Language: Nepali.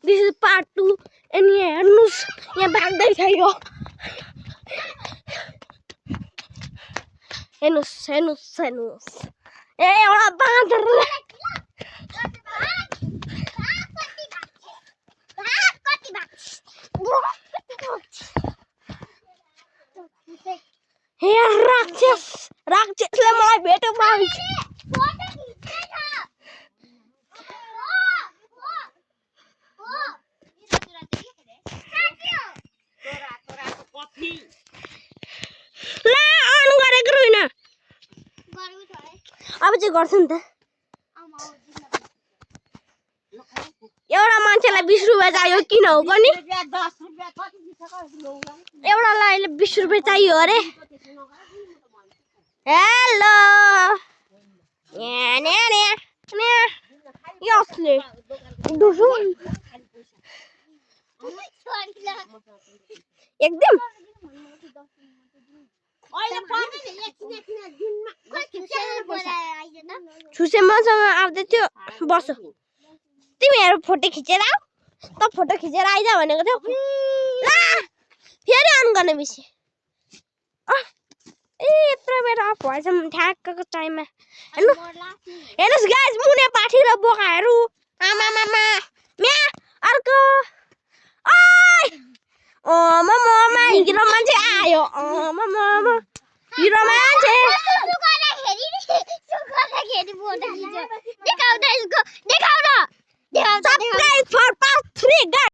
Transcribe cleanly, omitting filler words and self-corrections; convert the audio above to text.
This is part 2 and हेर्नुस् यहाँ भाग्दै छ यो हेर्नुस् ए एउटा बाँदर हे राक्षसले मलाई भेट्यो मावि अब चाहिँ गर्छु नि त एउटा मान्छेलाई 20 रुपैयाँ चाहियो किन हो पनि एउटालाई अहिले 20 रुपैयाँ चाहियो अरे हेलो यसले दुसु एकदम छुसे मसँग आउँदै थियो बस तिमीहरु फोटो खिचेर आऊ त फोटो खिचेर आइज भनेको थियो ला फेरि अन गर्ने बिर्से ए यत्रो बेर अफ भएछ ठ्याक्कको टाइममा हेर्नुस् गाइस मुने पाठी र बोकाहरू आमा मामा म्या अर्को ओइ ओ ममा हिरो मान्छे आयो ममा हिरो मान्छे देखाउ न Subscribe for part 3 guys.